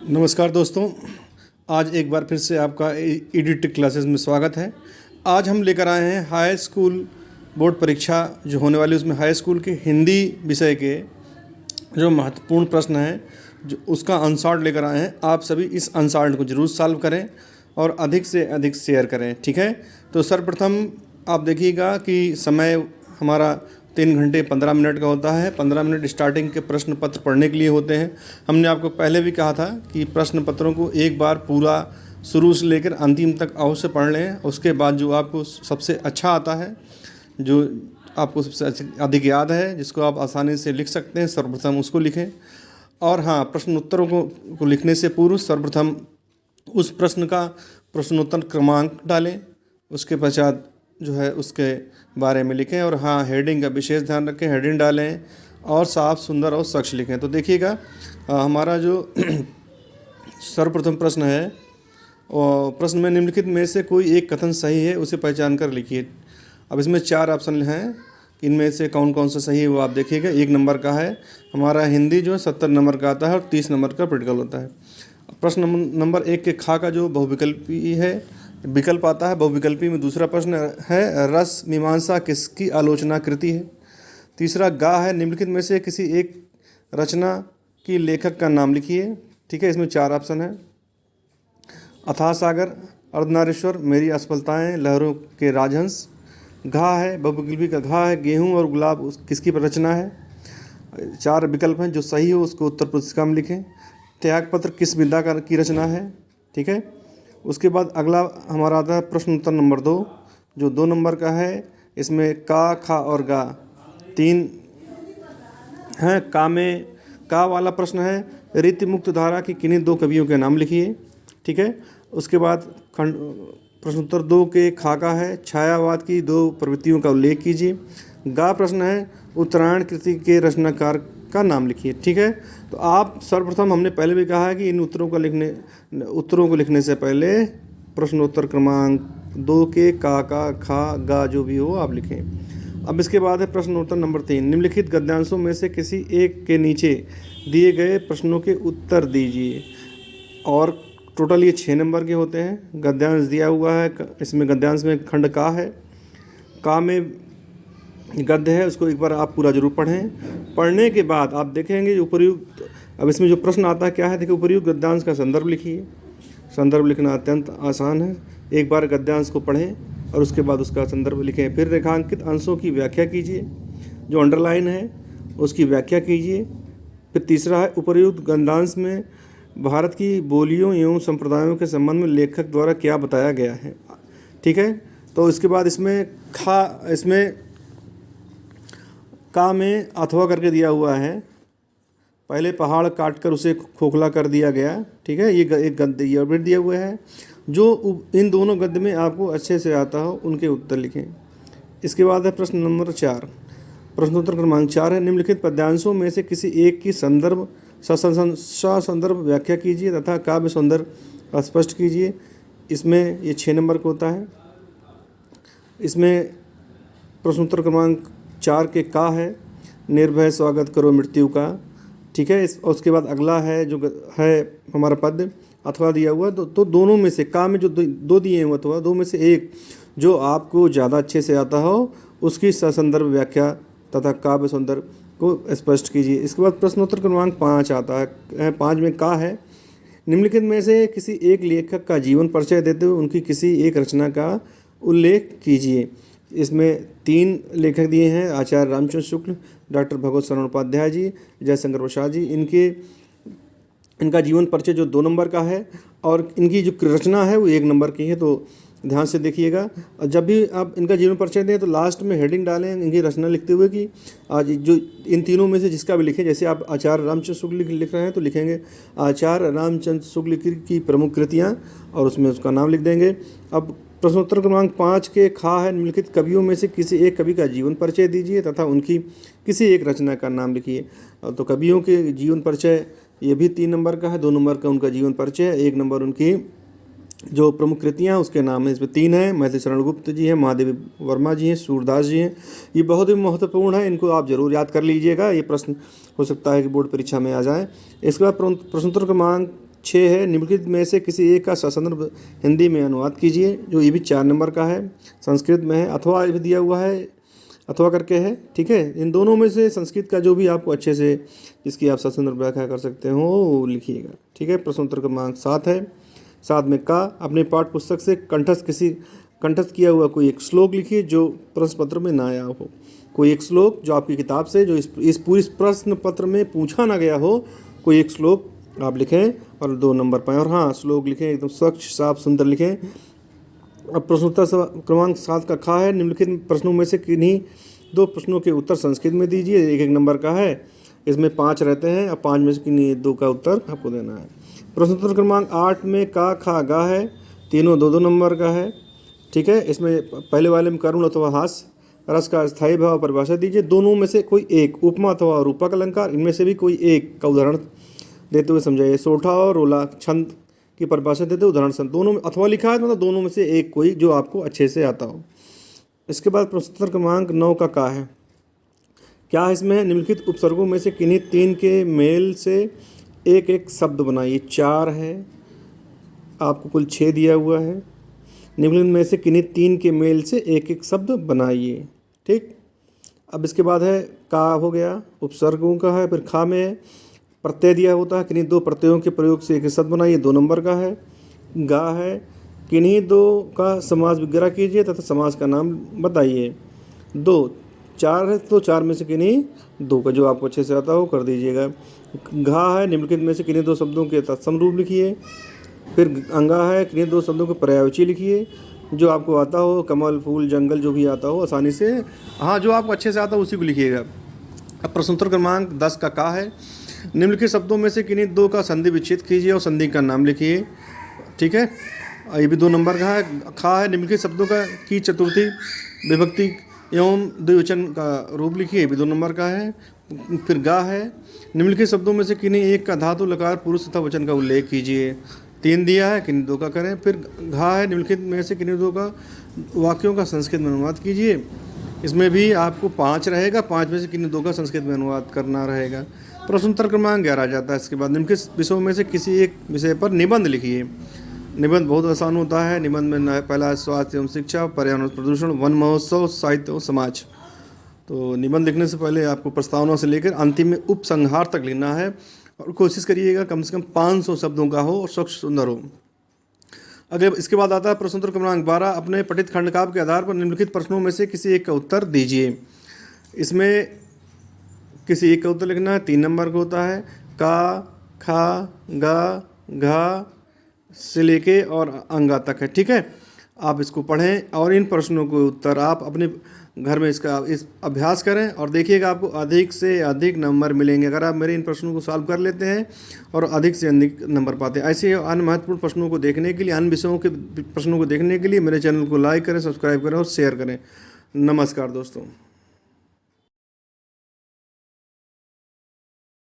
नमस्कार दोस्तों। आज एक बार फिर से आपका ईडीटी क्लासेस में स्वागत है। आज हम लेकर आए हैं हाई स्कूल बोर्ड परीक्षा जो होने वाली है, उसमें हाई स्कूल के हिंदी विषय के जो महत्वपूर्ण प्रश्न हैं जो उसका अनसॉल्व लेकर आए हैं। आप सभी इस अनसॉल्व को जरूर सॉल्व करें और अधिक से अधिक शेयर करें, ठीक है। तो सर्वप्रथम आप देखिएगा कि समय हमारा 3 घंटे 15 मिनट का होता है। 15 मिनट स्टार्टिंग के प्रश्न पत्र पढ़ने के लिए होते हैं। हमने आपको पहले भी कहा था कि प्रश्न पत्रों को एक बार पूरा शुरू से लेकर अंतिम तक अवश्य पढ़ लें। उसके बाद जो आपको सबसे अच्छा आता है, जो आपको सबसे अधिक याद है, जिसको आप आसानी से लिख सकते हैं, सर्वप्रथम उसको लिखें। और हाँ, प्रश्न उत्तरों को लिखने से पूर्व सर्वप्रथम उस प्रश्न का प्रश्नोत्तर क्रमांक डालें, उसके पश्चात जो है उसके बारे में लिखें। और हाँ, हेडिंग का विशेष ध्यान रखें, हेडिंग डालें और साफ सुंदर और स्वच्छ लिखें। तो देखिएगा हमारा जो सर्वप्रथम प्रश्न है, और प्रश्न में निम्नलिखित में से कोई एक कथन सही है, उसे पहचान कर लिखिए। अब इसमें 4 ऑप्शन हैं, इनमें से कौन कौन सा सही है वो आप देखिएगा। 1 नंबर का है हमारा हिंदी जो है 70 नंबर का आता है और 30 नंबर का प्रैक्टिकल होता है। प्रश्न नंबर 1 के खा का जो बहुविकल्पी है विकल्प आता है, बहुविकल्पी में दूसरा प्रश्न है रस मीमांसा किसकी आलोचना कृति है। तीसरा गा है निम्नलिखित में से किसी एक रचना की लेखक का नाम लिखिए, ठीक है। इसमें 4 ऑप्शन है, अथाह सागर, अर्धनारीश्वर, मेरी असफलताएं, लहरों के राजहंस। घा है बहुविकल्पी का घा है गेहूं और गुलाब किसकी रचना है। 4 विकल्प हैं, जो सही हो उसको उत्तर पुस्तिका में लिखें। त्यागपत्र किस विधा की रचना है, ठीक है। उसके बाद अगला हमारा आता है प्रश्न उत्तर नंबर 2, जो 2 नंबर का है। इसमें का, खा और गा 3 हैं। का में का वाला प्रश्न है रीति मुक्त धारा की किन्हीं 2 कवियों के नाम लिखिए, ठीक है। उसके बाद खंड प्रश्नोत्तर 2 के खा का है छायावाद की 2 प्रवृत्तियों का उल्लेख कीजिए। गा प्रश्न है उत्तरायण कृति के रचनाकार का नाम लिखिए, ठीक है। तो आप सर्वप्रथम हमने पहले भी कहा है कि इन उत्तरों को लिखने से पहले प्रश्नोत्तर क्रमांक 2 के का, खा, गा जो भी हो आप लिखें। अब इसके बाद है प्रश्नोत्तर नंबर 3, निम्नलिखित गद्यांशों में से किसी एक के नीचे दिए गए प्रश्नों के उत्तर दीजिए। और टोटल ये 6 नंबर के होते हैं। गद्यांश दिया हुआ है, इसमें गद्यांश में खंड का है, का में गद्य है, उसको एक बार आप पूरा जरूर पढ़ें। पढ़ने के बाद आप देखेंगे उपर्युक्त, अब इसमें जो प्रश्न आता है क्या है, देखिए उपर्युक्त गद्यांश का संदर्भ लिखिए। संदर्भ लिखना अत्यंत आसान है, एक बार गद्यांश को पढ़ें और उसके बाद उसका संदर्भ लिखें। फिर रेखांकित अंशों की व्याख्या कीजिए, जो अंडरलाइन है उसकी व्याख्या कीजिए। फिर तीसरा है उपर्युक्त गद्यांश में भारत की बोलियों एवं संप्रदायों के संबंध में लेखक द्वारा क्या बताया गया है, ठीक है। तो इसके बाद इसमें का में अथवा करके दिया हुआ है, पहले पहाड़ काटकर उसे खोखला कर दिया गया, ठीक है। ये एक गद्य ये भी दिया हुआ है। जो इन दोनों गद्य में आपको अच्छे से आता हो उनके उत्तर लिखें। इसके बाद है प्रश्न नंबर 4, प्रश्नोत्तर क्रमांक 4 है निम्नलिखित पद्यांशों में से किसी एक की संदर्भ व्याख्या कीजिए तथा काव्य सौंदर्य स्पष्ट कीजिए। इसमें ये 6 नंबर का होता है। इसमें प्रश्नोत्तर क्रमांक 4 के का है निर्भय स्वागत करो मृत्यु का, ठीक है। उसके बाद अगला है जो है हमारा पद अथवा दिया हुआ, तो दोनों में से का में जो 2 दिए हैं अथवा 2 में से एक जो आपको ज़्यादा अच्छे से आता हो उसकी ससंदर्भ व्याख्या तथा काव्य सौंदर्य को स्पष्ट कीजिए। इसके बाद प्रश्नोत्तर क्रमांक 5 आता है। 5 में का है निम्नलिखित में से किसी एक लेखक का जीवन परिचय देते हुए उनकी किसी एक रचना का उल्लेख कीजिए। इसमें 3 लेखक दिए हैं, आचार्य रामचंद्र शुक्ल, डॉक्टर भगवत शरण उपाध्याय जी, जयशंकर प्रसाद जी। इनका जीवन परिचय जो 2 नंबर का है और इनकी जो रचना है वो 1 नंबर की है। तो ध्यान से देखिएगा, जब भी आप इनका जीवन परिचय दें तो लास्ट में हेडिंग डालें इनकी रचना लिखते हुए कि आज जो इन तीनों में से जिसका भी लिखें। जैसे आप आचार्य रामचंद्र शुक्ल लिख रहे हैं तो लिखेंगे आचार्य रामचंद्र शुक्ल की प्रमुख कृतियाँ और उसमें उसका नाम लिख देंगे। अब प्रश्नोत्तर क्रमांक 5 के खा है निम्नलिखित कवियों में से किसी एक कवि का जीवन परिचय दीजिए तथा उनकी किसी एक रचना का नाम लिखिए। तो कवियों के जीवन परिचय ये भी 3 नंबर का है, 2 नंबर का उनका जीवन परिचय, 1 नंबर उनकी जो प्रमुख कृतियाँ उसके नाम है। इसमें 3 है, मैथिली शरण गुप्त जी हैं, महादेवी वर्मा जी हैं, सूरदास जी हैं। ये बहुत ही महत्वपूर्ण है, इनको आप जरूर याद कर लीजिएगा, ये प्रश्न हो सकता है कि बोर्ड परीक्षा में आ जाए। इसके बाद प्रश्नोत्तर क्रमांक 6 है, निम्नलिखित में से किसी एक का सशस्त्र हिंदी में अनुवाद कीजिए, जो ये भी 4 नंबर का है, संस्कृत में है, अथवा भी दिया हुआ है, अथवा करके है, ठीक है। इन दोनों में से संस्कृत का जो भी आपको अच्छे से जिसकी आप सशस्त्र व्याख्या कर सकते हो वो लिखिएगा, ठीक है। प्रश्न उत्तर क्रमांक 7 है, 7 में का अपने पाठ्य पुस्तक से कंठस्थ किया हुआ कोई एक श्लोक लिखिए जो प्रश्न पत्र में ना आया हो। कोई एक श्लोक जो आपकी किताब से जो इस पूरी प्रश्न पत्र में पूछा ना गया हो, कोई एक श्लोक आप लिखें और 2 नंबर पाएँ। और हाँ, श्लोक लिखें एकदम स्वच्छ साफ सुंदर लिखें। अब प्रश्नोत्तर क्रमांक 7 का खा है, निम्नलिखित प्रश्नों में से किन्हीं 2 प्रश्नों के उत्तर संस्कृत में दीजिए, 1-1 नंबर का है। इसमें 5 रहते हैं, अब 5 में से किन्हीं 2 का उत्तर आपको देना है। प्रश्नोत्तर क्रमांक 8 में का खा गा है, तीनों 2-2 नंबर का है, ठीक है। इसमें पहले वाले में करुण अथवा हास्य रस का स्थायी भाव परिभाषा दीजिए। दोनों में से कोई एक, उपमा अथवा रूपक अलंकार, इनमें से भी कोई एक का उदाहरण देते हुए समझाइए। सोठा और रोला छंद की परिभाषा देते हुए उदाहरण संत, दोनों में अथवा लिखा है मतलब दोनों में से एक कोई जो आपको अच्छे से आता हो। इसके बाद प्रश्नोत्तर क्रमांक 9 का है, क्या इसमें निम्नलिखित उपसर्गों में से किन्हीं 3 के मेल से एक एक शब्द बनाइए। 4 है, आपको कुल 6 दिया हुआ है। निम्नलिखित में से किन्हीं 3 के मेल से एक एक शब्द बनाइए, ठीक। अब इसके बाद है का हो गया, उपसर्गों का है। फिर खा में है, प्रत्यय दिया होता है, किन्हीं 2 प्रत्ययों के प्रयोग से एक शब्द बनाइए, 2 नंबर का है। गा है, किन्हीं 2 का समास विग्रह कीजिए तथा समास का नाम बताइए। 2 4 है तो 4 में से किन्हीं 2 का जो आपको अच्छे से आता हो कर दीजिएगा। घा है, निम्नलिखित में से किन्हीं 2 शब्दों के तत्सम रूप लिखिए। फिर अंगा है, किन्हीं 2 शब्दों के पर्यायवाची लिखिए जो आपको आता हो, कमल फूल जंगल जो भी आता हो आसानी से, हाँ जो आपको अच्छे से आता हो उसी को लिखिएगा। अब प्रश्नोत्तर क्रमांक 10 का है, निम्नलिखित शब्दों में से किन्हीं 2 का संधि विच्छेद कीजिए और संधि का नाम लिखिए, ठीक है। ये भी 2 नंबर का है। खा है, निम्नलिखित शब्दों की चतुर्थी विभक्ति एवं द्विवचन का रूप लिखिए, ये भी 2 नंबर का है। फिर गा है, निम्नलिखित शब्दों में से किन्हीं एक का धातु लकार पुरुष तथा वचन का उल्लेख कीजिए, 3 दिया है, किन्हीं 2 का करें। फिर घा है, निम्नलिखित में से किन्हीं 2 का वाक्यों का संस्कृत में अनुवाद कीजिए, इसमें भी आपको 5 रहेगा, 5 में से किन्हीं 2 का संस्कृत में अनुवाद करना रहेगा। प्रश्नोत्तर क्रमांक 11 आ जाता है। इसके बाद निम्नलिखित विषयों में से किसी एक विषय पर निबंध लिखिए। निबंध बहुत आसान होता है। निबंध में पहला स्वास्थ्य एवं शिक्षा, पर्यावरण प्रदूषण, वन महोत्सव, साहित्य और समाज। तो निबंध लिखने से पहले आपको प्रस्तावना से लेकर अंतिम में उपसंहार तक लिखना है और कोशिश करिएगा कम से कम 500 शब्दों का हो और स्वच्छ सुंदर हो। अगर इसके बाद आता है प्रश्नोत्तर क्रमांक 12, अपने पठित खंडकाव्य के आधार पर निम्नलिखित प्रश्नों में से किसी एक का उत्तर दीजिए। इसमें किसी एक का उत्तर लिखना है, 3 नंबर का होता है। का, खा, गा, घा से लेके और अंगा तक है, ठीक है। आप इसको पढ़ें और इन प्रश्नों के उत्तर आप अपने घर में इस अभ्यास करें और देखिएगा आपको अधिक से अधिक नंबर मिलेंगे अगर आप मेरे इन प्रश्नों को सॉल्व कर लेते हैं और अधिक से अधिक नंबर पाते हैं। ऐसे अन्य महत्वपूर्ण प्रश्नों को देखने के लिए, अन्य विषयों के प्रश्नों को देखने के लिए मेरे चैनल को लाइक करें, सब्सक्राइब करें और शेयर करें। नमस्कार दोस्तों।